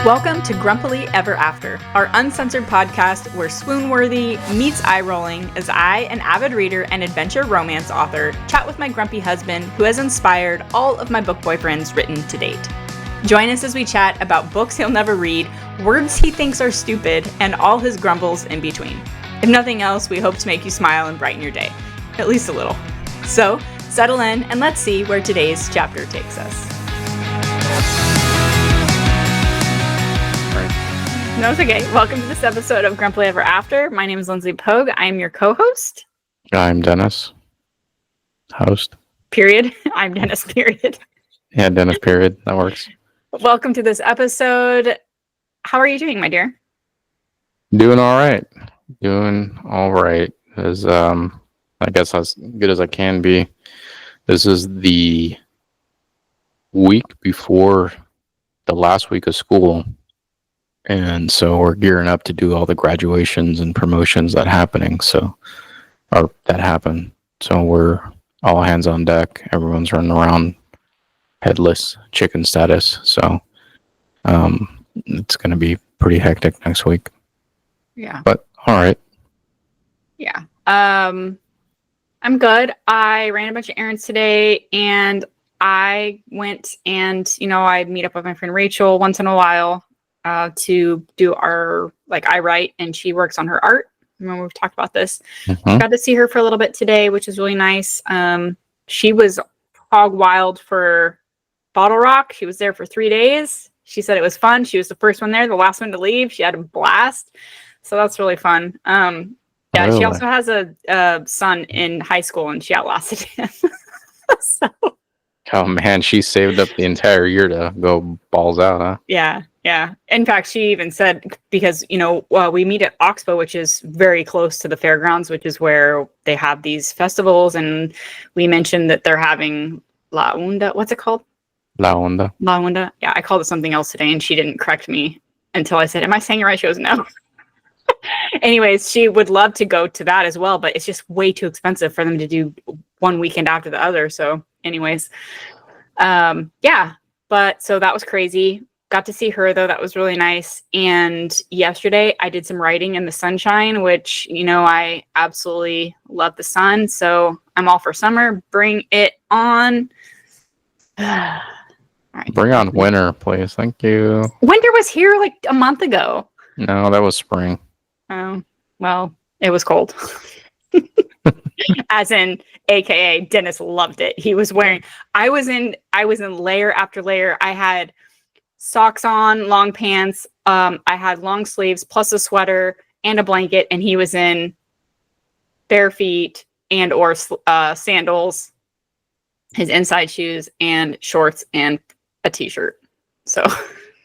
Welcome to Grumpily Ever After, our uncensored podcast where swoon-worthy meets eye-rolling as I, an avid reader and adventure romance author, chat with my grumpy husband who has inspired all of my book boyfriends written to date. Join us as we chat about books he'll never read, words he thinks are stupid, and all his grumbles in between. If nothing else, we hope to make you smile and brighten your day. At least a little. So, settle in and let's see where today's chapter takes us. No, it's okay. Welcome to this episode of Grumpily Ever After. My name is Lindsey Pogue. I am your co-host. I'm Dennis. Host. Period. I'm Dennis, period. Yeah, Dennis, period. That works. Welcome to this episode. How are you doing, my dear? Doing all right. As I guess as good as I can be. This is the week before the last week of school. And so we're gearing up to do all the graduations and promotions that happen. So we're all hands on deck. Everyone's running around headless chicken status. So it's going to be pretty hectic next week. Yeah. But all right. Yeah. I'm good. I ran a bunch of errands today and I went and, I meet up with my friend Rachel once in a while. To do our, I write and she works on her art. Remember we've talked about this. Mm-hmm. Got to see her for a little bit today, which is really nice. She was hog wild for Bottle Rock. She was there for 3 days. She said it was fun. She was the first one there, the last one to leave. She had a blast. So that's really fun. Really? She also has a son in high school and she outlasted him. So. Oh man, she saved up the entire year to go balls out, huh? Yeah. In fact, she even said, because, we meet at Oxbow, which is very close to the fairgrounds, which is where they have these festivals. And we mentioned that they're having La Onda. What's it called? La Onda. La Onda. Yeah, I called it something else today and she didn't correct me until I said, am I saying it right? She goes, no. Anyways, she would love to go to that as well, but it's just way too expensive for them to do one weekend after the other. So anyways, but so that was crazy. Got to see her though. That was really nice. And yesterday I did some writing in the sunshine, which, I absolutely love the sun. So I'm all for summer. Bring it on. All right. Bring on winter, please. Thank you. Winter was here like a month ago. No, that was spring. Oh, well, it was cold. As in, AKA Dennis loved it. He was wearing, I was in layer after layer. I had socks on, long pants. I had long sleeves plus a sweater and a blanket, and he was in bare feet and or sandals, his inside shoes and shorts and a t-shirt. So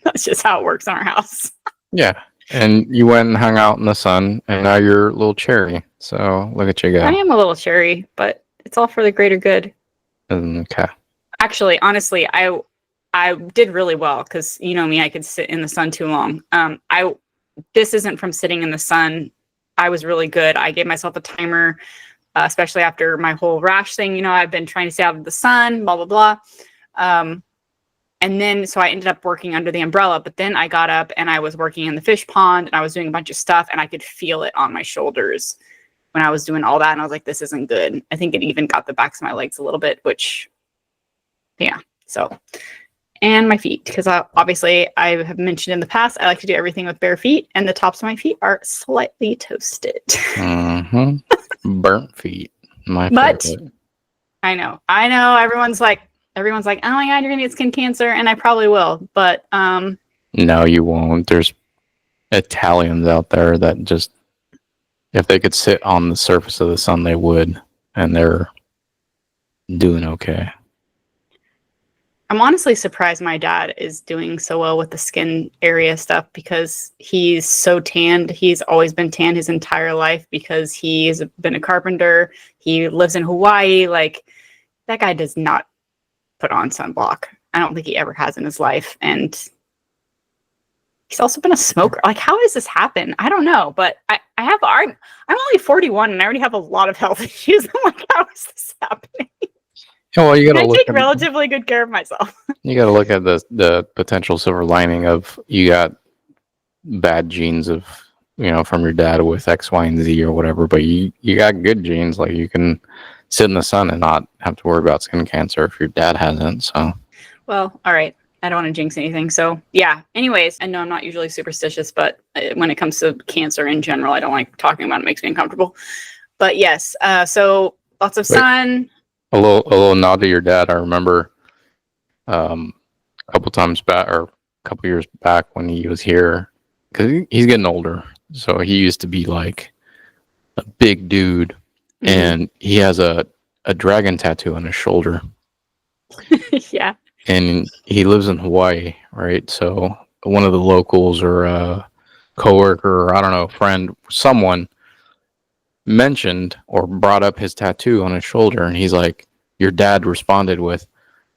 that's just how it works in our house. Yeah. And you went and hung out in the sun, and now you're a little cherry. So look at you go. I am a little cherry, but it's all for the greater good. Okay. Actually, honestly, I did really well because you know me, I could sit in the sun too long. This isn't from sitting in the sun. I was really good. I gave myself a timer, especially after my whole rash thing. I've been trying to stay out of the sun, blah, blah, blah. And then, so I ended up working under the umbrella, but then I got up and I was working in the fish pond and I was doing a bunch of stuff and I could feel it on my shoulders when I was doing all that. And I was like, this isn't good. I think it even got the backs of my legs a little bit, which, yeah. So, and my feet, because obviously I have mentioned in the past, I like to do everything with bare feet and the tops of my feet are slightly toasted. Mm-hmm. Burnt feet. My but favorite. I know. Everyone's like, oh my God, you're gonna get skin cancer. And I probably will, but, no, you won't. There's Italians out there that just, if they could sit on the surface of the sun, they would, and they're doing okay. I'm honestly surprised my dad is doing so well with the skin area stuff because he's so tanned. He's always been tan his entire life because he's been a carpenter. He lives in Hawaii. Like, that guy does not put on sunblock. I don't think he ever has in his life. And he's also been a smoker. Like, how does this happen? I don't know. But I'm only 41 and I already have a lot of health issues. I'm like, how is this happening? Yeah, well, you And gotta I look take at relatively good care of myself. you gotta look at the potential silver lining of you got bad genes of from your dad with X, Y, and Z or whatever, but you got good genes, like you can sit in the sun and not have to worry about skin cancer if your dad hasn't. So Well, all right. I don't want to jinx anything. So, yeah. Anyways, I know I'm not usually superstitious, but when it comes to cancer in general, I don't like talking about it. It makes me uncomfortable. But yes, so lots of Wait. sun. a little nod to your dad. I remember a couple times back or a couple years back when he was here, because he's getting older, so he used to be like a big dude, and he has a dragon tattoo on his shoulder. Yeah. And he lives in Hawaii, right? So one of the locals or a coworker or I don't know, friend, someone mentioned or brought up his tattoo on his shoulder, and he's like, your dad responded with,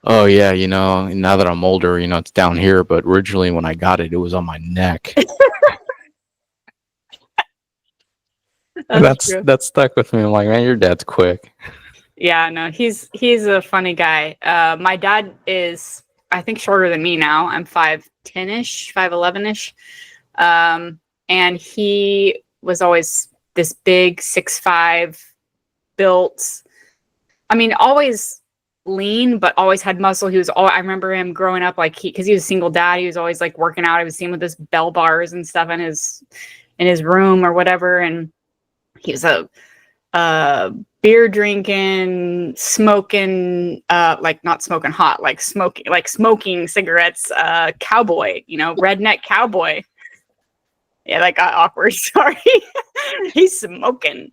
oh yeah, now that I'm older, it's down here, but originally when I got it, it was on my neck. That's stuck with me. I'm like, man, your dad's quick. Yeah, no, he's a funny guy. My dad is, I think, shorter than me now. I'm 5'10-ish, 5'11-ish. And he was always this big 6'5", built. I mean, always lean, but always had muscle. I remember him growing up, like because he was a single dad. He was always like working out. I would see him with his bell bars and stuff in his room or whatever. And he was a beer drinking, smoking, like not smoking hot, like smoking cigarettes, cowboy, redneck cowboy. Yeah, that got awkward. Sorry. He's smoking.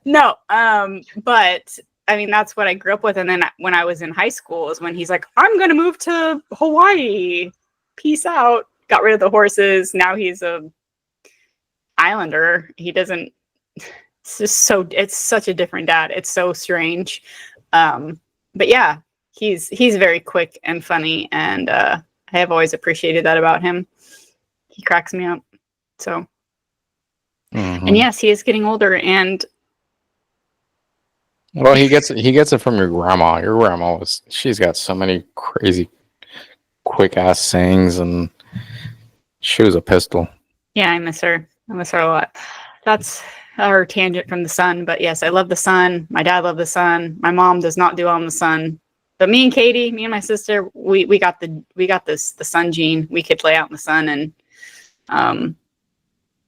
No, but I mean, that's what I grew up with. And then when I was in high school is when he's like, I'm going to move to Hawaii. Peace out. Got rid of the horses. Now he's a islander. He doesn't, it's such a different dad. It's so strange. But yeah, he's very quick and funny. And I have always appreciated that about him. He cracks me up. So, and yes, he is getting older, and well, he gets it from your grandma. Your grandma she's got so many crazy, quick ass sayings, and she was a pistol. Yeah, I miss her. I miss her a lot. That's our tangent from the sun, but yes, I love the sun. My dad loved the sun. My mom does not do well in the sun, but me and Katie, me and my sister, we got the sun gene. We could lay out in the sun and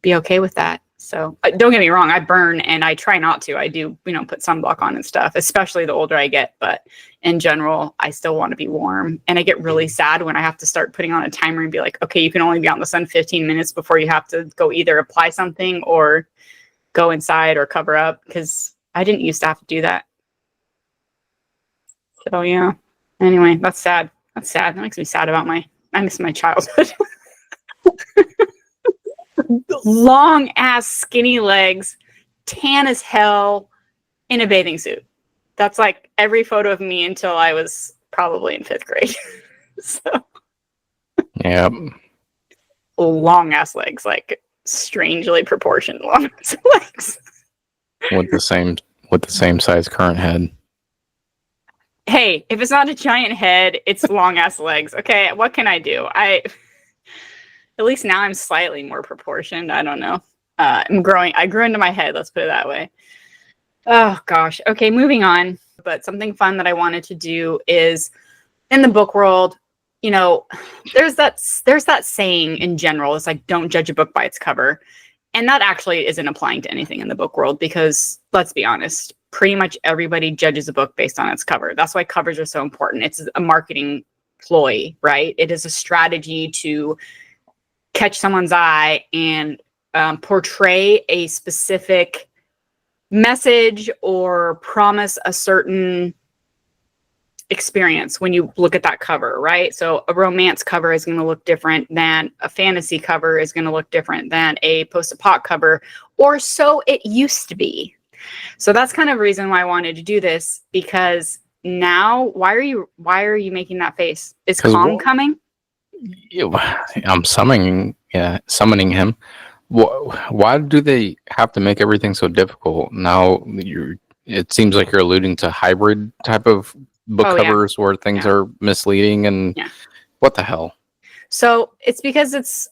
be okay with that. So don't get me wrong, I burn and I try not to. I do, put sunblock on and stuff, especially the older I get. But in general, I still want to be warm. And I get really sad when I have to start putting on a timer and be like, okay, you can only be out in the sun 15 minutes before you have to go either apply something or go inside or cover up, because I didn't used to have to do that. So yeah. Anyway, that's sad. That makes me sad about I miss my childhood. Long ass skinny legs, tan as hell, in a bathing suit. That's like every photo of me until I was probably in 5th grade. So yeah, long ass legs, like strangely proportioned long ass legs. with the same size current head. Hey, if it's not a giant head, it's long ass legs. Okay, what can I do? At least now I'm slightly more proportioned. I don't know. I'm growing. I grew into my head. Let's put it that way. Oh gosh. Okay, moving on. But something fun that I wanted to do is in the book world. There's that saying in general. It's like, don't judge a book by its cover, and that actually isn't applying to anything in the book world, because let's be honest, pretty much everybody judges a book based on its cover. That's why covers are so important. It's a marketing ploy, right? It is a strategy to catch someone's eye and portray a specific message or promise a certain experience when you look at that cover, right? So a romance cover is going to look different than a fantasy cover, is going to look different than a post-apoc cover, or so it used to be. So that's kind of a reason why I wanted to do this, because now, why are you making that face? Is calm coming? I'm summoning him. Why do they have to make everything so difficult? Now it seems like you're alluding to hybrid type of book Oh, yeah. covers where things Yeah. are misleading and Yeah. what the hell? So it's because it's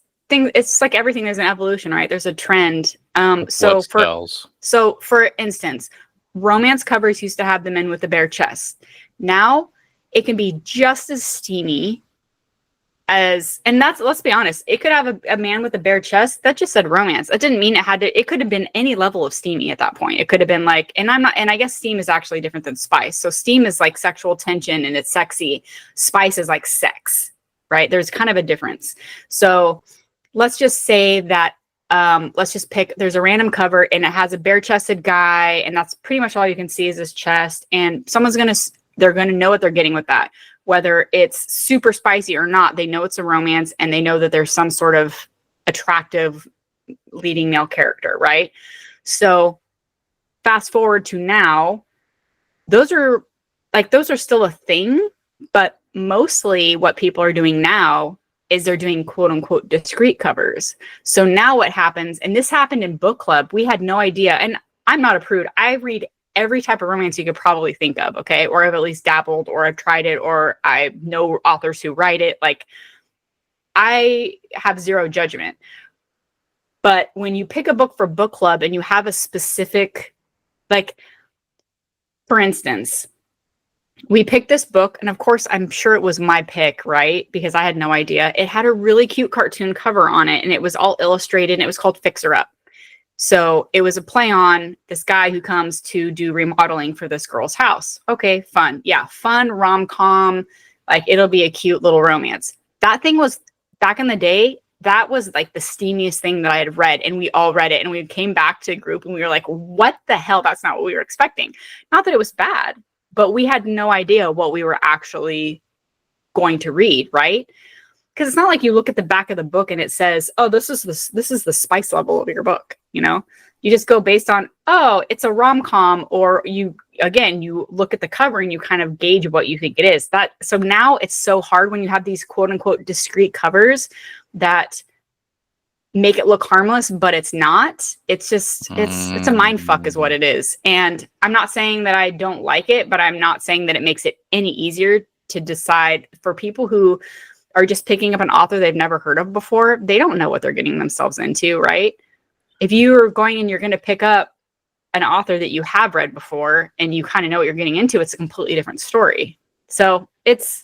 like everything, there's an evolution, right? There's a trend. What sells? So for instance, romance covers used to have the men with the bare chest. Now it can be just as steamy as, and that's, let's be honest, it could have a man with a bare chest that just said romance. That didn't mean it could have been any level of steamy at that point. It could have been like, and I guess steam is actually different than spice. So steam is like sexual tension and it's sexy. Spice is like sex, right? There's kind of a difference. So let's just say that, let's just pick, there's a random cover and it has a bare chested guy and that's pretty much all you can see is his chest, and they're going to know what they're getting with that. Whether it's super spicy or not, they know it's a romance and they know that there's some sort of attractive leading male character, right? So fast forward to now, those are still a thing, but mostly what people are doing now is they're doing quote unquote discreet covers. So now what happens, and this happened in book club, we had no idea, and I'm not a prude. I read every type of romance you could probably think of, okay? Or I've at least dabbled, or I've tried it, or I know authors who write it. Like, I have zero judgment. But when you pick a book for book club and you have a specific, like, for instance, we picked this book, and of course, I'm sure it was my pick, right? Because I had no idea. It had a really cute cartoon cover on it, and it was all illustrated, and it was called Fixer Up. So it was a play on this guy who comes to do remodeling for this girl's house. Okay, fun. Yeah, fun rom-com. Like, it'll be a cute little romance. That thing was, back in the day, that was like the steamiest thing that I had read, and we all read it. And we came back to a group and we were like, what the hell? That's not what we were expecting. Not that it was bad, but we had no idea what we were actually going to read, right? Because it's not like you look at the back of the book and it says, oh, this is the spice level of your book, you know? You just go based on, oh, it's a rom-com, or you look at the cover and you kind of gauge what you think it is. So now it's so hard when you have these quote unquote discreet covers that make it look harmless, but it's not. It's just, it's a mind fuck is what it is. And I'm not saying that I don't like it, but I'm not saying that it makes it any easier to decide. For people who are just picking up an author they've never heard of before, they don't know what they're getting themselves into, right? If you are going and you're going to pick up an author that you have read before and you kind of know what you're getting into, it's a completely different story. So it's,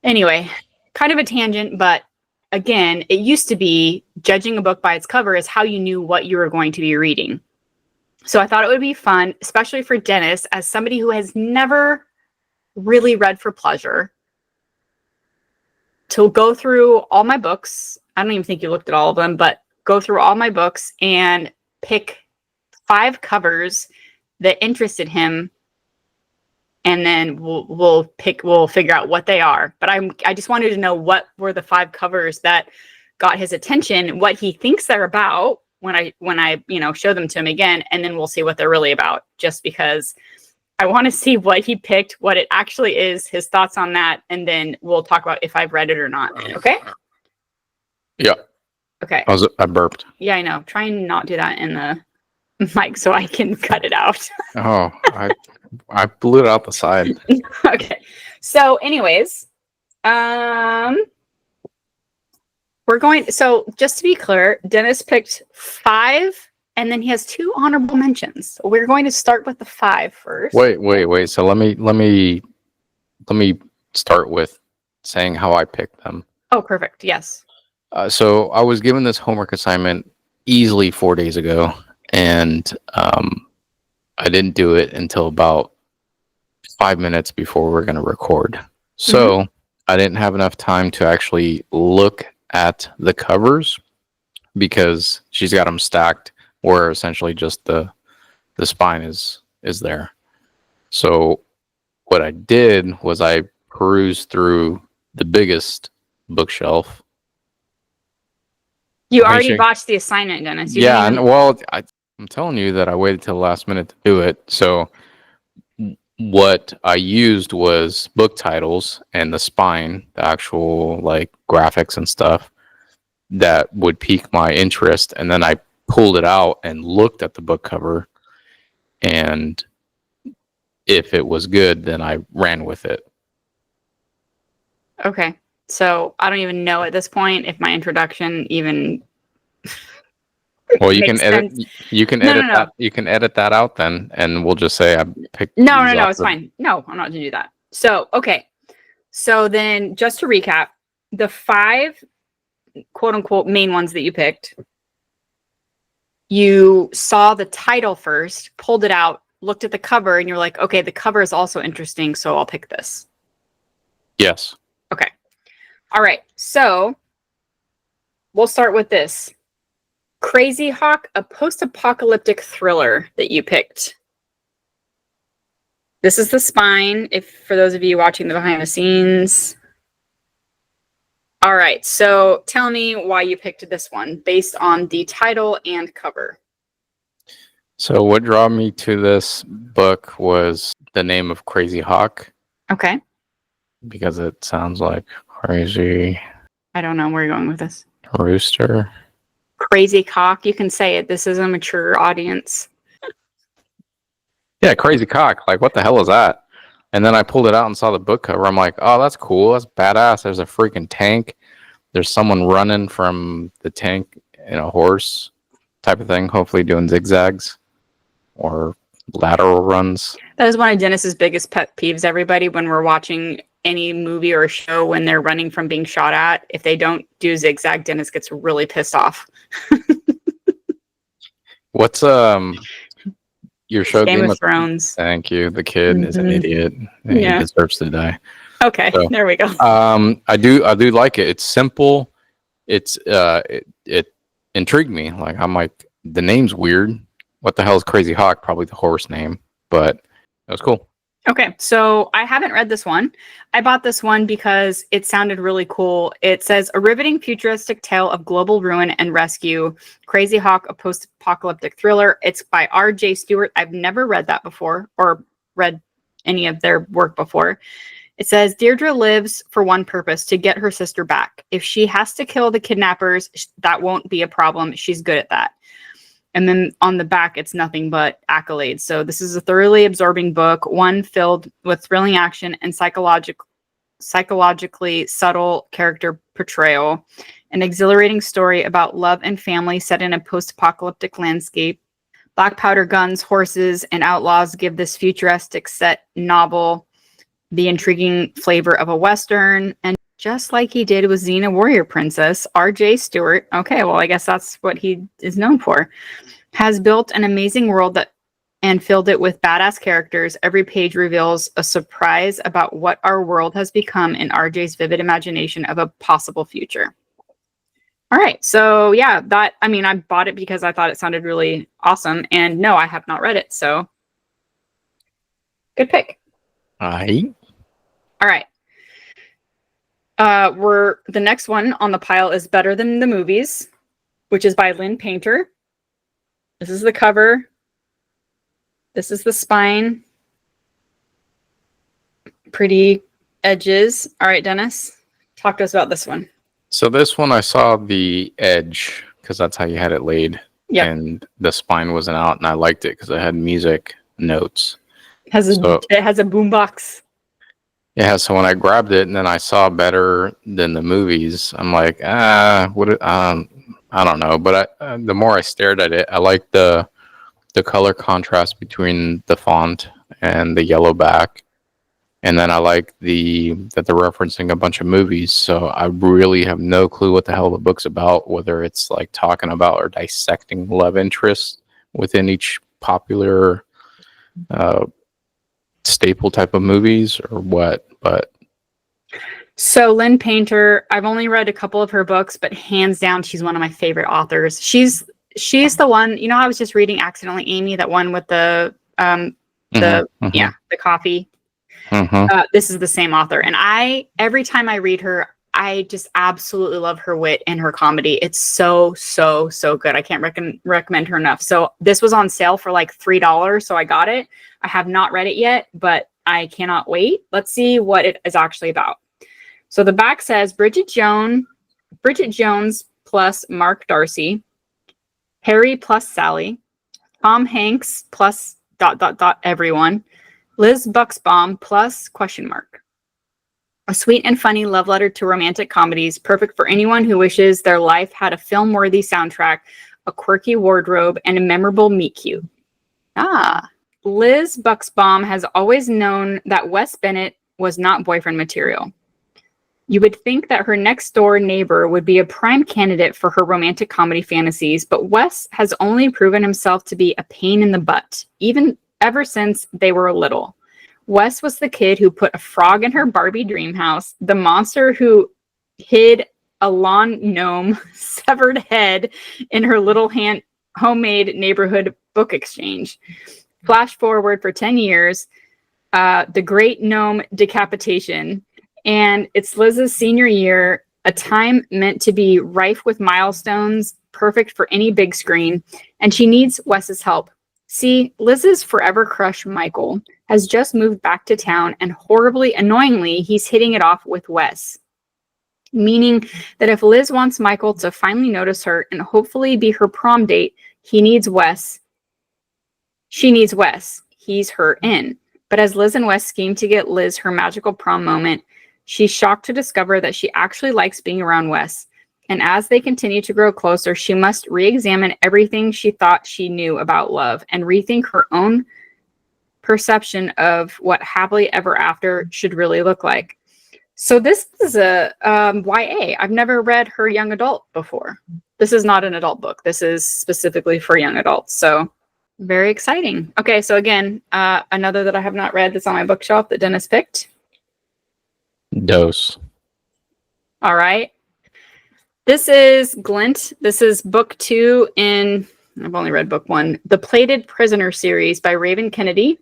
anyway, kind of a tangent, but again, it used to be judging a book by its cover is how you knew what you were going to be reading. So I thought it would be fun, especially for Dennis, as somebody who has never really read for pleasure, to go through all my books. I don't even think you looked at all of them, but go through all my books and pick 5 covers that interested him, and then we'll figure out what they are. But I just wanted to know what were the 5 covers that got his attention, what he thinks they're about when I show them to him again, and then we'll see what they're really about, just because I want to see what he picked, what it actually is, his thoughts on that, and then we'll talk about if I've read it or not. Okay? Yeah. Okay. I burped. Yeah, I know. Try and not do that in the mic so I can cut it out. Oh, I blew it out the side. Okay. So anyways, so just to be clear, Dennis picked 5, and then he has 2 honorable mentions. So we're going to start with the 5 first. Wait. So let me start with saying how I picked them. Oh, perfect. Yes. So I was given this homework assignment easily 4 days ago, and I didn't do it until about 5 minutes before we were going to record. So I didn't have enough time to actually look at the covers, because she's got them stacked where essentially just the spine is there. So what I did was I perused through the biggest bookshelf. You already botched the assignment, Dennis. I'm telling you that I waited till the last minute to do it. So what I used was book titles and the spine, the actual like graphics and stuff that would pique my interest, and then I pulled it out and looked at the book cover, and if it was good, then I ran with it. Okay. So I don't even know at this point if my introduction even Well, you can makes edit. sense. You can No, edit no, no. that. You can edit that out then, and we'll just say I picked. No, these no, no. off It's the- fine. No, I'm not going to do that. So, okay. So then just to recap, the 5 quote unquote main ones that you picked, you saw the title first, pulled it out, looked at the cover, and you're like, okay, the cover is also interesting, so I'll pick this. Yes. Okay. All right. So we'll start with this. Crazy Hawk, a post-apocalyptic thriller that you picked. This is the spine, if for those of you watching the behind the scenes. All right, so tell me why you picked this one based on the title and cover. So what drew me to this book was the name of Crazy Hawk, Okay. because it sounds like crazy I don't know where you're going with this. rooster. Crazy Cock, you can say it. This is a mature audience. Yeah, Crazy Cock. Like, what the hell is that? And then I pulled it out and saw the book cover. I'm like, oh, that's cool. That's badass. There's a freaking tank. There's someone running from the tank in a horse type of thing, hopefully doing zigzags or lateral runs. That is one of Dennis's biggest pet peeves, everybody, when we're watching any movie or show when they're running from being shot at. If they don't do zigzag, Dennis gets really pissed off. What's your show Game of Thrones. Thank you. The kid is an Mhm. idiot. He Yeah. deserves to die. Okay, So, there we go. I do like it. It's simple. It intrigued me. Like, I'm like, the name's weird. What the hell is Crazy Hawk? Probably the horse name, but it was cool. Okay, so I haven't read this one. I bought this one because it sounded really cool. It says a riveting futuristic tale of global ruin and rescue. Crazy Hawk, a post-apocalyptic thriller. It's by R.J. Stewart. I've never read that before or read any of their work before. It says Deirdre lives for one purpose, to get her sister back. If she has to kill the kidnappers, that won't be a problem. She's good at that. And then on the back, it's nothing but accolades. So this is a thoroughly absorbing book, one filled with thrilling action and psychologically subtle character portrayal. An exhilarating story about love and family set in a post-apocalyptic landscape. Black powder guns, horses, and outlaws give this futuristic set novel the intriguing flavor of a Western. And just like he did with Xena Warrior Princess, R.J. Stewart, okay, well, I guess that's what he is known for, has built an amazing world and filled it with badass characters. Every page reveals a surprise about what our world has become in R.J.'s vivid imagination of a possible future. All right, so yeah, I bought it because I thought it sounded really awesome. And no, I have not read it, so good pick. Aye. All right. The next one on the pile is Better Than the Movies, which is by Lynn Painter. This is the cover. This is the spine. Pretty edges. All right, Dennis, talk to us about this one. So this one, I saw the edge because that's how you had it laid. Yep. And the spine wasn't out, and I liked it because it had music notes. It has a boombox. Yeah, so when I grabbed it and then I saw Better Than the Movies, I'm like, I don't know. But the more I stared at it, I liked the color contrast between the font and the yellow back. And then I like that they're referencing a bunch of movies. So I really have no clue what the hell the book's about, whether it's like talking about or dissecting love interests within each popular staple type of movies or what. But so Lynn Painter, I've only read a couple of her books, but hands down, she's one of my favorite authors. She's the one, I was just reading Accidentally Amy, that one with the coffee. Mm-hmm. This is the same author. And every time I read her, I just absolutely love her wit and her comedy. It's so, so, so good. I can't recommend her enough. So this was on sale for like $3. So I got it. I have not read it yet, but I cannot wait. Let's see what it is actually about. So the back says Bridget Jones plus Mark Darcy, Harry plus Sally, Tom Hanks plus ... everyone, Liz Buxbaum plus ? A sweet and funny love letter to romantic comedies, perfect for anyone who wishes their life had a film-worthy soundtrack, a quirky wardrobe, and a memorable meet-cute. Liz Buxbaum has always known that Wes Bennett was not boyfriend material. You would think that her next-door neighbor would be a prime candidate for her romantic comedy fantasies, but Wes has only proven himself to be a pain in the butt, ever since they were little. Wes was the kid who put a frog in her Barbie dream house, the monster who hid a lawn gnome severed head in her little homemade neighborhood book exchange. Flash forward for 10 years, the great gnome decapitation, and it's Liz's senior year, a time meant to be rife with milestones, perfect for any big screen, and she needs Wes's help. See, Liz's forever crush, Michael, has just moved back to town, and horribly annoyingly, he's hitting it off with Wes. Meaning that if Liz wants Michael to finally notice her and hopefully be her prom date, he needs Wes. She needs Wes. He's her in. But as Liz and Wes scheme to get Liz her magical prom moment, she's shocked to discover that she actually likes being around Wes. And as they continue to grow closer, she must re-examine everything she thought she knew about love and rethink her own perception of what happily ever after should really look like. So this is a YA. I've never read her young adult before. This is not an adult book. This is specifically for young adults. So very exciting. Okay, so again, another that I have not read that's on my bookshelf that Dennis picked. Dose. All right. This is Glint. This is book 2 in, I've only read book 1, The Plated Prisoner series by Raven Kennedy.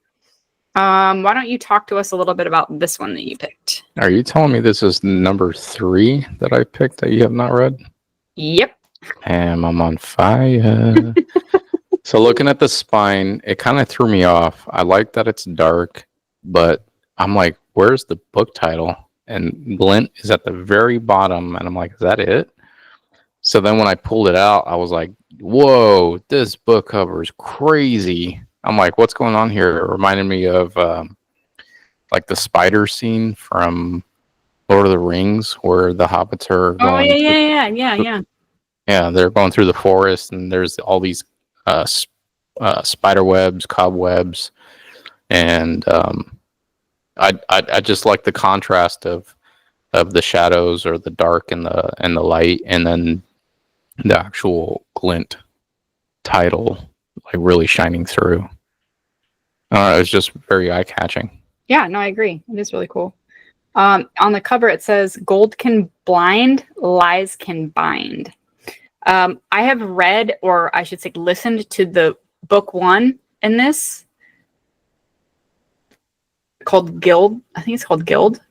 Why don't you talk to us a little bit about this one that you picked? Are you telling me this is number 3 that I picked that you have not read? Yep. I'm on fire. So looking at the spine, it kind of threw me off. I like that it's dark, but I'm like, where's the book title? And Glint is at the very bottom, and I'm like, is that it? So then when I pulled it out, I was like, whoa, this book cover is crazy. I'm like, what's going on here? It reminded me of like the spider scene from Lord of the Rings where the hobbits are going. Yeah, they're going through the forest, and there's all these spider webs, cobwebs, and I just like the contrast of the shadows or the dark and the light, and then the actual Glint title like really shining through. It's just very eye-catching. Yeah, no, I agree. It is really cool. On the cover, it says, "Gold can blind, lies can bind." I have read, or I should say listened to the book 1 in this called Guild. I think it's called Guild.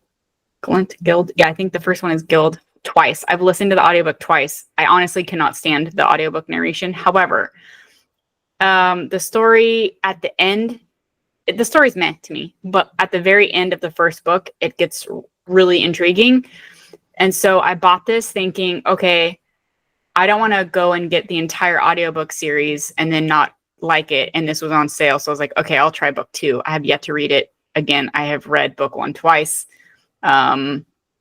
Glint, Guild. Yeah, I think the first one is Guild twice. I've listened to the audiobook twice. I honestly cannot stand the audiobook narration. However, the story at the end, the story's meh to me, but at the very end of the first book, it gets really intriguing. And so I bought this thinking, okay, I don't want to go and get the entire audiobook series and then not like it. And this was on sale. So I was like, okay, I'll try book 2. I have yet to read it. Again, I have read book 1 twice.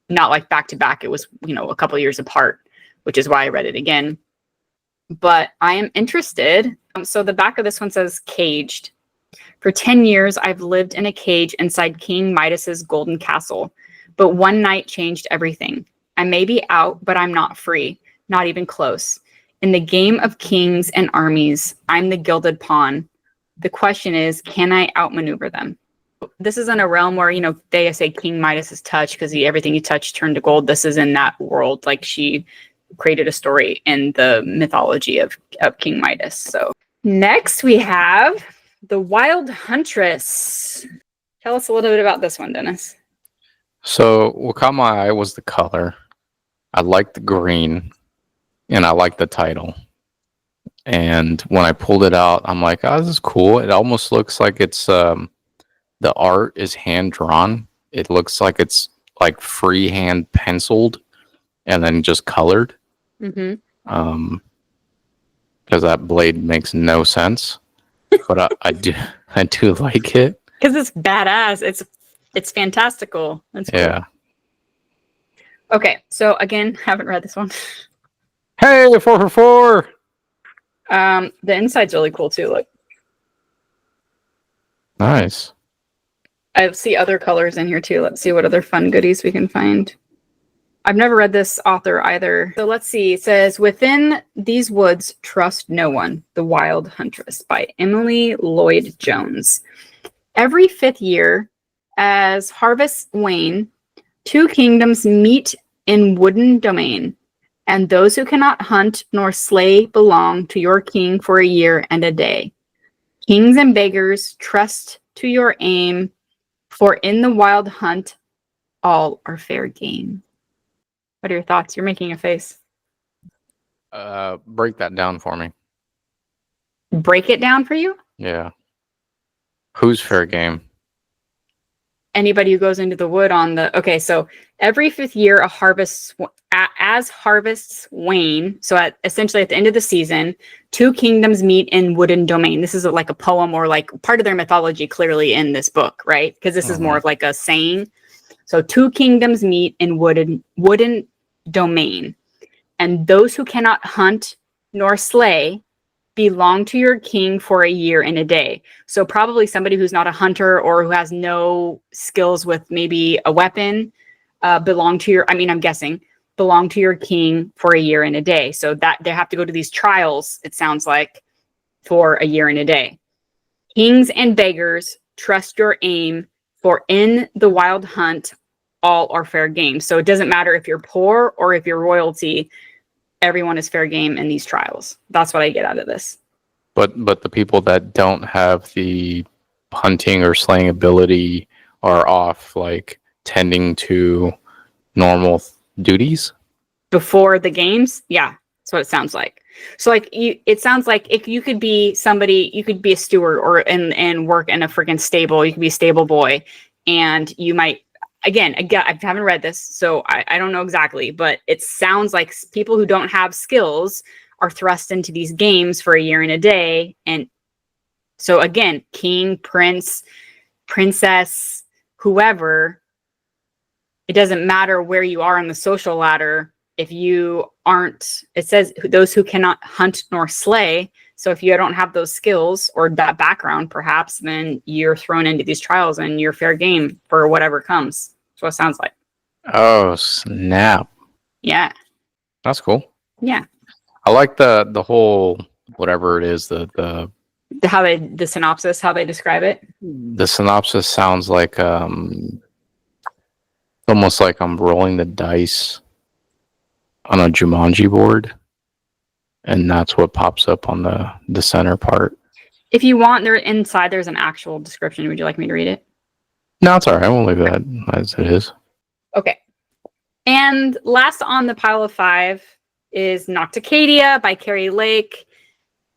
Not like back to back. It was, a couple years apart, which is why I read it again. But I am interested. So the back of this one says caged. For 10 years, I've lived in a cage inside King Midas's golden castle. But one night changed everything. I may be out, but I'm not free. Not even close. In the game of kings and armies, I'm the gilded pawn. The question is, can I outmaneuver them? This is in a realm where, they say King Midas is touched because everything he touched turned to gold. This is in that world. Like, she created a story in the mythology of King Midas. So next we have The Wild Huntress. Tell us a little bit about this one, Dennis. So what caught my eye was the color. I like the green, and I like the title. And when I pulled it out, I'm like, oh, this is cool. It almost looks like it's the art is hand drawn. It looks like it's like freehand penciled and then just colored. Because that blade makes no sense, but I do like it. Because it's badass. It's fantastical. That's cool. Yeah. Okay, so again, haven't read this one. Hey, 4 for 4. The inside's really cool too. Look, Nice. I see other colors in here too. Let's see what other fun goodies we can find. I've never read this author either. So let's see. It says, Within These Woods, Trust No One, The Wild Huntress by Emily Lloyd Jones. Every 5th year, as harvests wane, 2 kingdoms meet in wooden domain, and those who cannot hunt nor slay belong to your king for a year and a day. Kings and beggars, trust to your aim, for in the wild hunt, all are fair game. What are your thoughts? You're making a face. Break that down for me. Break it down for you? Yeah. Who's fair game? Anybody who goes into the wood on the... Okay, so every 5th year, as harvests wane, so essentially at the end of the season, 2 kingdoms meet in wooden domain. This is like a poem or like part of their mythology clearly in this book, right? Because this is more of like a saying. So 2 kingdoms meet in wooden domain, and those who cannot hunt nor slay belong to your king for a year and a day. So probably somebody who's not a hunter or who has no skills with maybe a weapon belong to your, I'm guessing, belong to your king for a year and a day. So that they have to go to these trials, it sounds like, for a year and a day. Kings and beggars, trust your aim, for in the wild hunt, all are fair game. So it doesn't matter if you're poor or if you're royalty, everyone is fair game in these trials. That's what I get out of this. But the people that don't have the hunting or slaying ability are off, like, tending to normal duties? Before the games? Yeah, that's what it sounds like. So like it sounds like if you could be somebody, you could be a steward or and work in a freaking stable. You could be a stable boy, and you might, again, I haven't read this, so I don't know exactly, but it sounds like people who don't have skills are thrust into these games for a year and a day. And so again, king, prince, princess, whoever, it doesn't matter where you are on the social ladder. If you aren't, it says those who cannot hunt nor slay. So if you don't have those skills or that background, perhaps, then you're thrown into these trials and you're fair game for whatever comes. That's what it sounds like. Oh, snap. Yeah. That's cool. Yeah. I like the whole, whatever it is, the synopsis, how they describe it. The synopsis sounds like almost like I'm rolling the dice on a Jumanji board, and that's what pops up on the center part. If you want, there's an actual description. Would you like me to read it? No, it's all right. I won't leave that as it is. Okay. And last on the pile of 5 is Nacticadia by Keri Lake.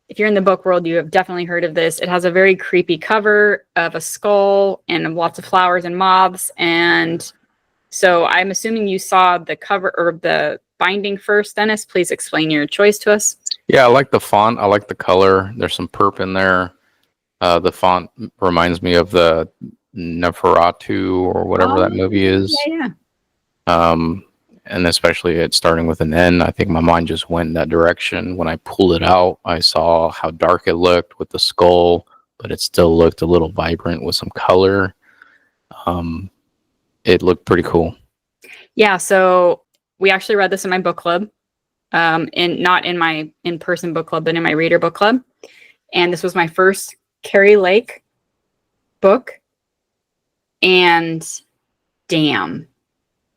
If you're in the book world, you have definitely heard of this. It has a very creepy cover of a skull and lots of flowers and moths. And so I'm assuming you saw the cover or the binding first, Dennis. Please explain your choice to us. Yeah, I like the font. I like the color. There's some perp in there. The font reminds me of the Neferatu or whatever that movie is. Yeah. And especially it starting with an N. I think my mind just went in that direction. When I pulled it out, I saw how dark it looked with the skull, but it still looked a little vibrant with some color. It looked pretty cool. Yeah, so we actually read this in my book club. Not in my in-person book club, but in my reader book club. And this was my first Keri Lake book. And damn,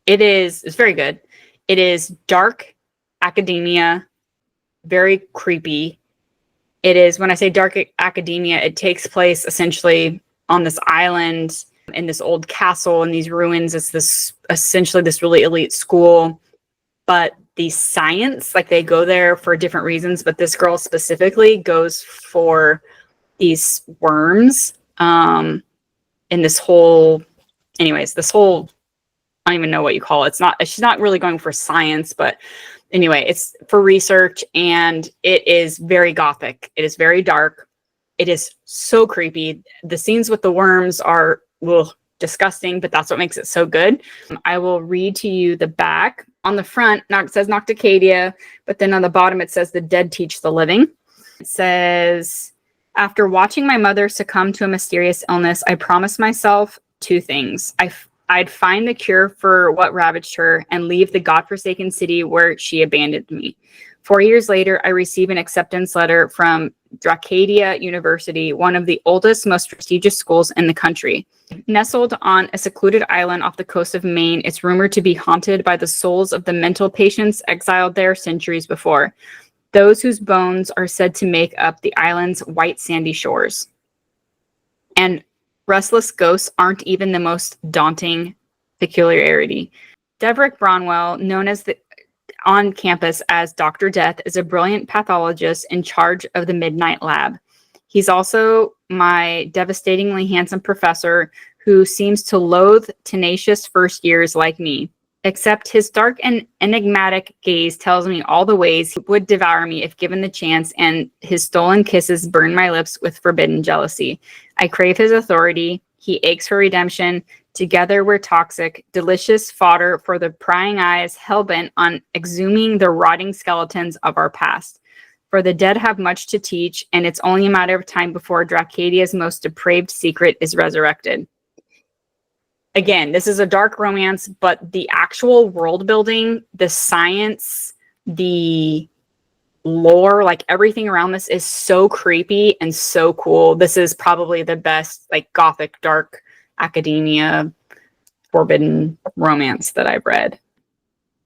it's very good. It is dark academia, very creepy. It is, when I say dark academia, it takes place essentially on this island in this old castle in these ruins. It's essentially this really elite school, but the science, like they go there for different reasons, but this girl specifically goes for these worms in this whole, I don't even know what you call it. She's not really going for science, but anyway, it's for research, and it is very gothic. It is very dark. It is so creepy. The scenes with the worms are disgusting, but that's what makes it so good. I will read to you the back. On the front, it says Nacticadia, but then on the bottom it says the dead teach the living. It says, after watching my mother succumb to a mysterious illness, I promised myself two things. I'd find the cure for what ravaged her and leave the godforsaken city where she abandoned me. 4 years later, I receive an acceptance letter from Nacticadia University, one of the oldest, most prestigious schools in the country. Nestled on a secluded island off the coast of Maine, it's rumored to be haunted by the souls of the mental patients exiled there centuries before, those whose bones are said to make up the island's white sandy shores. And restless ghosts aren't even the most daunting peculiarity. Deverick Bronwell, known on campus as Dr. Death, is a brilliant pathologist in charge of the Midnight Lab. He's also my devastatingly handsome professor who seems to loathe tenacious first years like me. Except his dark and enigmatic gaze tells me all the ways he would devour me if given the chance, and his stolen kisses burn my lips with forbidden jealousy. I crave his authority. He aches for redemption. Together we're toxic, delicious fodder for the prying eyes, hell-bent on exhuming the rotting skeletons of our past. For the dead have much to teach, and it's only a matter of time before Nacticadia's most depraved secret is resurrected. Again, this is a dark romance, but the actual world building, the science, the lore, like everything around this is so creepy and so cool. This is probably the best, like, gothic, dark academia forbidden romance that I've read.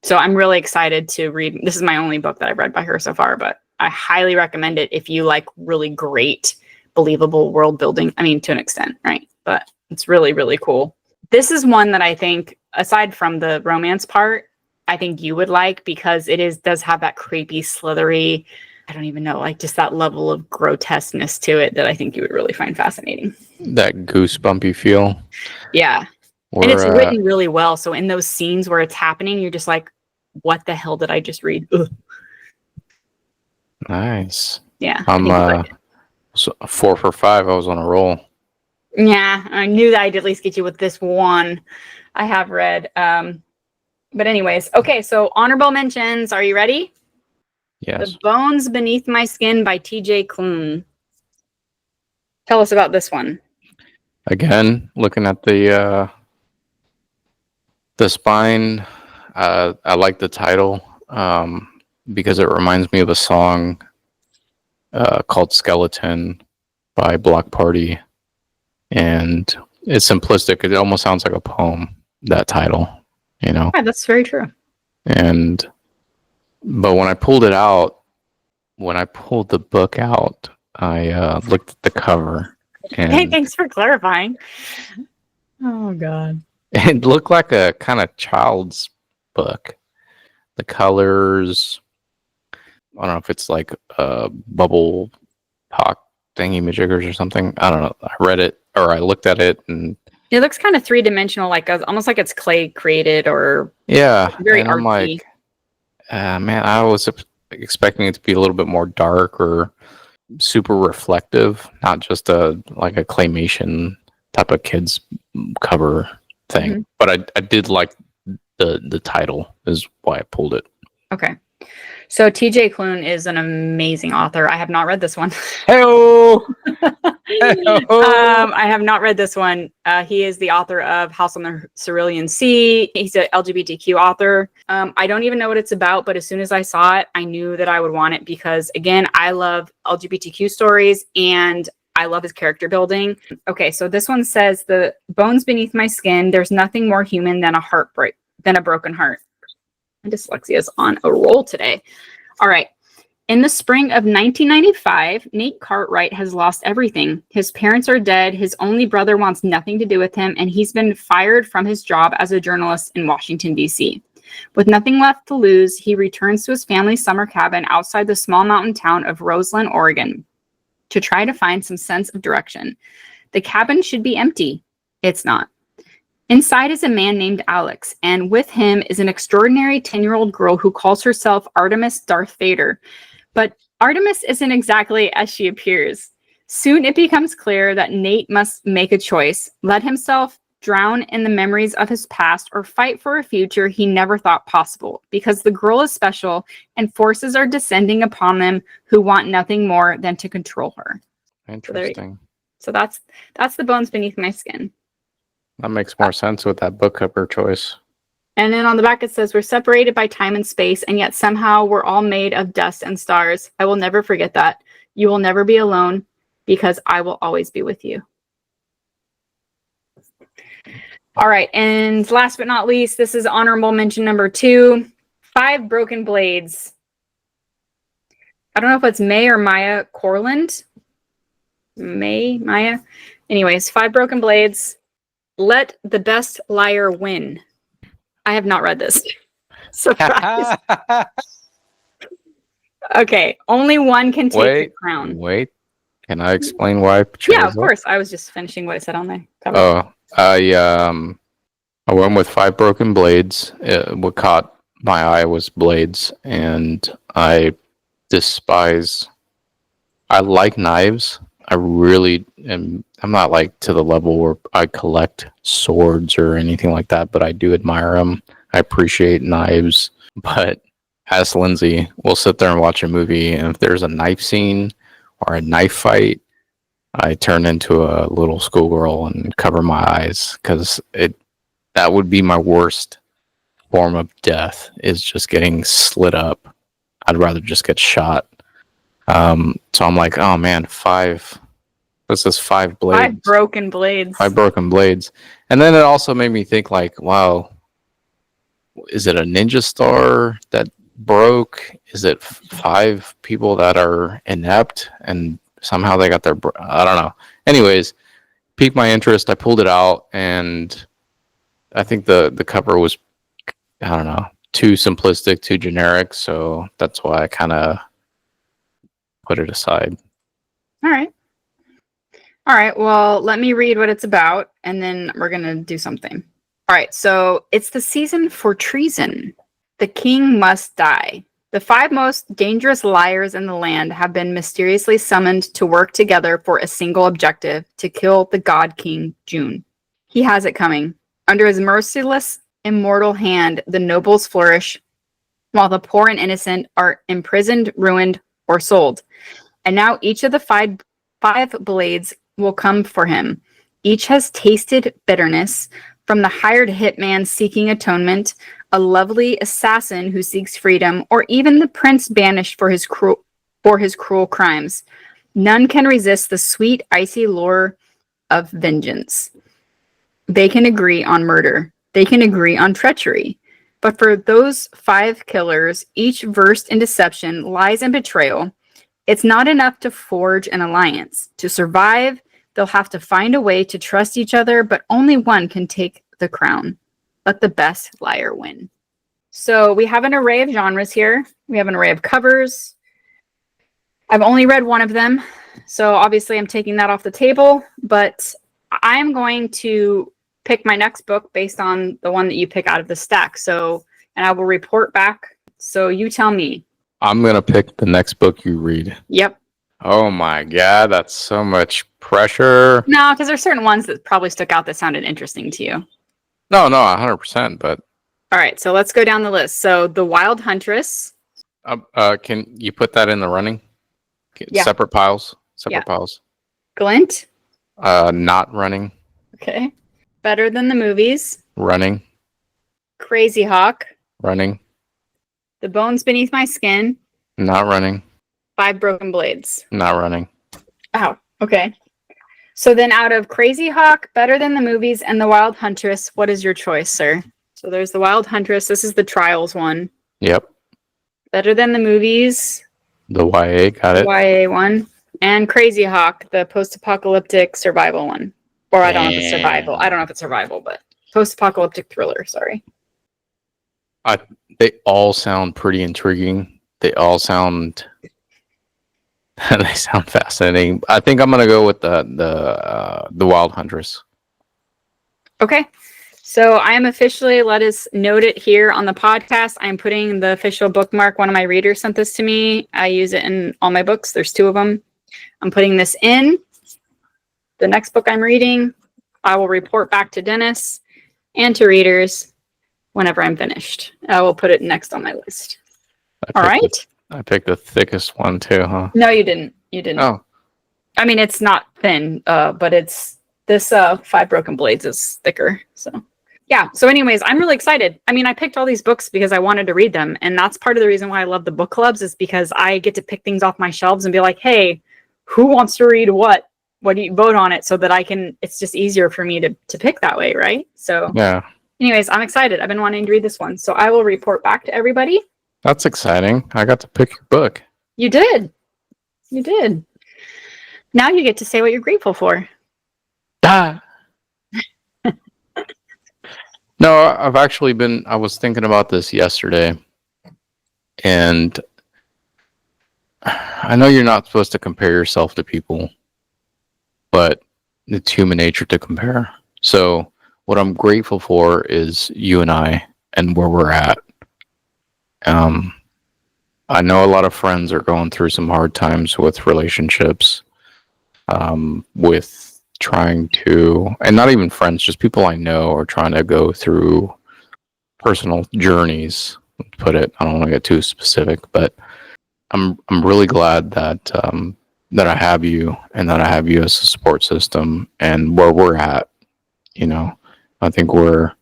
So I'm really excited to read. This is my only book that I've read by her so far, but I highly recommend it if you like really great, believable world building. I mean, to an extent, right? But it's really, really cool. This is one that I think, aside from the romance part, I think you would like, because it does have that creepy, slithery, I don't even know, like just that level of grotesqueness to it that I think you would really find fascinating. That goosebumpy feel. Yeah. And it's written really well. So in those scenes where it's happening, you're just like, what the hell did I just read? Ugh. Nice. Yeah. I'm 4 for 5. I was on a roll. Yeah, I knew that I'd at least get you with this one I have read. But anyways, okay, so honorable mentions. Are you ready? Yes. The Bones Beneath My Skin by T.J. Klune. Tell us about this one. Again, looking at the spine, I like the title because it reminds me of a song called Skeleton by Block Party. And it's simplistic. It almost sounds like a poem, that title, you know? Yeah, that's very true. But when I pulled the book out, I looked at the cover. And hey, thanks for clarifying. Oh, God. It looked like a kind of child's book. The colors, I don't know if it's like a bubble pop thingy-majiggers or something. I don't know. I read it, or I looked at it, and it looks kind of three-dimensional, like almost like it's clay created, or very artsy. I'm like, man, I was expecting it to be a little bit more dark or super reflective, not just a claymation type of kids cover thing. Mm-hmm. But I did like the title, is why I pulled it. Okay. So TJ Klune is an amazing author. I have not read this one. Hello. I have not read this one. He is the author of House on the Cerulean Sea. He's an LGBTQ author. I don't even know what it's about, but as soon as I saw it, I knew that I would want it because, again, I love LGBTQ stories and I love his character building. Okay, so this one says, the bones beneath my skin, there's nothing more human than a broken heart. My dyslexia is on a roll today. All right. In the spring of 1995, Nate Cartwright has lost everything. His parents are dead. His only brother wants nothing to do with him, and he's been fired from his job as a journalist in Washington, D.C. With nothing left to lose, he returns to his family's summer cabin outside the small mountain town of Roseland, Oregon, to try to find some sense of direction. The cabin should be empty. It's not. Inside is a man named Alex, and with him is an extraordinary 10-year-old girl who calls herself Artemis Darth Vader. But Artemis isn't exactly as she appears. Soon it becomes clear that Nate must make a choice, let himself drown in the memories of his past, or fight for a future he never thought possible, because the girl is special and forces are descending upon them who want nothing more than to control her. Interesting. So that's The Bones Beneath My Skin. That makes more sense with that book cover choice. And then on the back it says, we're separated by time and space, and yet somehow we're all made of dust and stars. I will never forget that. You will never be alone, because I will always be with you. All right, and last but not least, this is honorable mention number 2, 5 Broken Blades. I don't know if it's May or Maya Corland. Maya. Anyways, 5 Broken Blades. Let the best liar win. I have not read this. Surprise. Okay, only one can take the crown. Wait. Can I explain why I chose Yeah, of course. I was just finishing what I said on the cover. Oh, I went with 5 Broken Blades. What caught my eye was blades, and I like knives. I really am. I'm not like to the level where I collect swords or anything like that, but I do admire them. I appreciate knives. But as Lindsey, we'll sit there and watch a movie, and if there's a knife scene or a knife fight, I turn into a little schoolgirl and cover my eyes, because that would be my worst form of death, is just getting slit up. I'd rather just get shot. So I'm like, oh man, 5. What's this? 5 blades? 5 broken blades. 5 broken blades. And then it also made me think, like, wow, is it a ninja star that broke? Is it 5 people that are inept and somehow they got their... I don't know. Anyways, piqued my interest. I pulled it out, and I think the cover was, I don't know, too simplistic, too generic. So that's why I kind of put it aside. All right. Well, let me read what it's about, and then we're going to do something. All right. So it's the season for treason. The king must die. The 5 most dangerous liars in the land have been mysteriously summoned to work together for a single objective: to kill the god king, June. He has it coming. Under his merciless, immortal hand, the nobles flourish, while the poor and innocent are imprisoned, ruined, or sold. And now each of the five blades will come for him. Each has tasted bitterness, from the hired hitman seeking atonement, a lovely assassin who seeks freedom, or even the prince banished for his cruel crimes. None can resist the sweet, icy lure of vengeance. They can agree on murder. They can agree on treachery. But for those 5 killers, each versed in deception, lies, and betrayal, it's not enough to forge an alliance. To survive, they'll have to find a way to trust each other, but only one can take the crown. Let the best liar win. So we have an array of genres here. We have an array of covers. I've only read one of them, so obviously I'm taking that off the table, but I'm going to pick my next book based on the one that you pick out of the stack. So, and I will report back. So you tell me. I'm going to pick the next book you read. Yep. Oh my God, that's so much pressure. No, because there's certain ones that probably stuck out that sounded interesting to you. No, 100%, but... All right, so let's go down the list. So, The Wild Huntress. Can you put that in the running? Yeah. Separate piles? Separate piles. Glint. Not running. Okay. Better Than the Movies. Running. Crazy Hawk. Running. The Bones Beneath My Skin. Not running. 5 Broken Blades. Not running. Oh, okay. So then out of Crazy Hawk, Better Than the Movies, and The Wild Huntress, what is your choice, sir? So there's The Wild Huntress. This is the Trials one. Yep. Better Than the Movies. The YA, got it. YA one. And Crazy Hawk, the post-apocalyptic survival one. Or I don't know if it's survival. I don't know if it's survival, but post-apocalyptic thriller, sorry. They all sound pretty intriguing. They all sound... they sound fascinating. I think I'm gonna go with the Wild Huntress. Okay, so I am officially, let us note it here on the podcast, I'm putting the official bookmark. One of my readers sent this to me. I use it in all my books. There's 2 of them. I'm putting this in. The next book I'm reading, I will report back to Dennis and to readers whenever I'm finished. I will put it next on my list. All right. I picked the thickest one too, huh? No, you didn't. You didn't. Oh. I mean, it's not thin, but it's this 5 Broken Blades is thicker. So yeah. So anyways, I'm really excited. I mean, I picked all these books because I wanted to read them. And that's part of the reason why I love the book clubs is because I get to pick things off my shelves and be like, hey, who wants to read what? What do you vote on it so that I can, it's just easier for me to pick that way. Right. So yeah. Anyways, I'm excited. I've been wanting to read this one. So I will report back to everybody. That's exciting. I got to pick your book. You did. You did. Now you get to say what you're grateful for. Ah. No, I was thinking about this yesterday. And I know you're not supposed to compare yourself to people, but it's human nature to compare. So what I'm grateful for is you and I and where we're at. I know a lot of friends are going through some hard times with relationships, with trying to, and not even friends, just people I know are trying to go through personal journeys. Put it, I don't want to get too specific, but I'm really glad that that I have you and that I have you as a support system and where we're at. You know, I think we're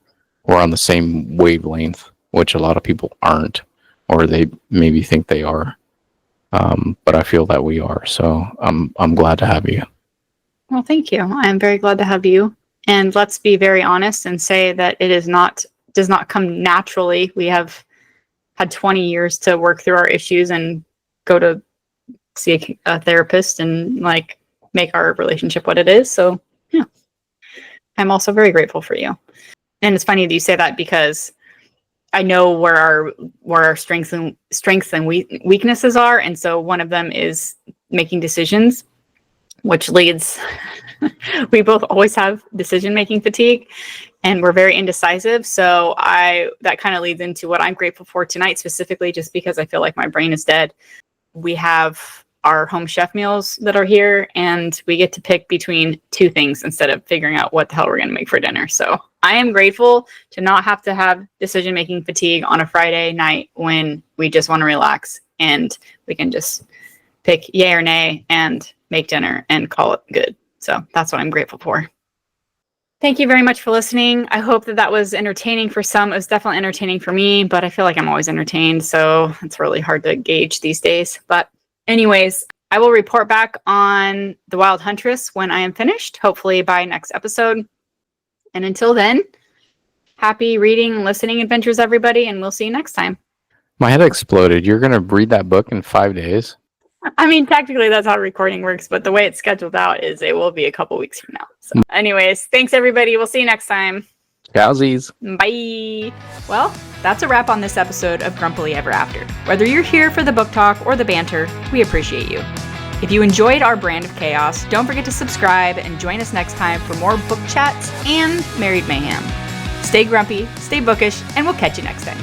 on the same wavelength, which a lot of people aren't, or they maybe think they are. But I feel that we are. So I'm glad to have you. Well, thank you. I am very glad to have you. And let's be very honest and say that it does not come naturally. We have had 20 years to work through our issues and go to see a therapist and like make our relationship what it is. So yeah, I'm also very grateful for you. And it's funny that you say that because I know where our strengths and weaknesses are. And so one of them is making decisions, which leads, we both always have decision-making fatigue and we're very indecisive. So that kind of leads into what I'm grateful for tonight, specifically just because I feel like my brain is dead. We have our home chef meals that are here and we get to pick between 2 things instead of figuring out what the hell we're going to make for dinner. So I am grateful to not have to have decision-making fatigue on a Friday night when we just want to relax and we can just pick yay or nay and make dinner and call it good. So that's what I'm grateful for. Thank you very much for listening. I hope that was entertaining for some. It was definitely entertaining for me, but I feel like I'm always entertained. So it's really hard to gauge these days. But anyways, I will report back on the Wild Huntress when I am finished, hopefully by next episode. And until then, happy reading and listening adventures, everybody, and we'll see you next time. My head exploded. You're going to read that book in 5 days? I mean, technically that's how recording works, but the way it's scheduled out is it will be a couple weeks from now. So anyways, thanks everybody. We'll see you next time. Cowsies. Bye. Well, that's a wrap on this episode of Grumpily Ever After. Whether you're here for the book talk or the banter, we appreciate you. If you enjoyed our brand of chaos, don't forget to subscribe and join us next time for more book chats and married mayhem. Stay grumpy, stay bookish, and we'll catch you next time.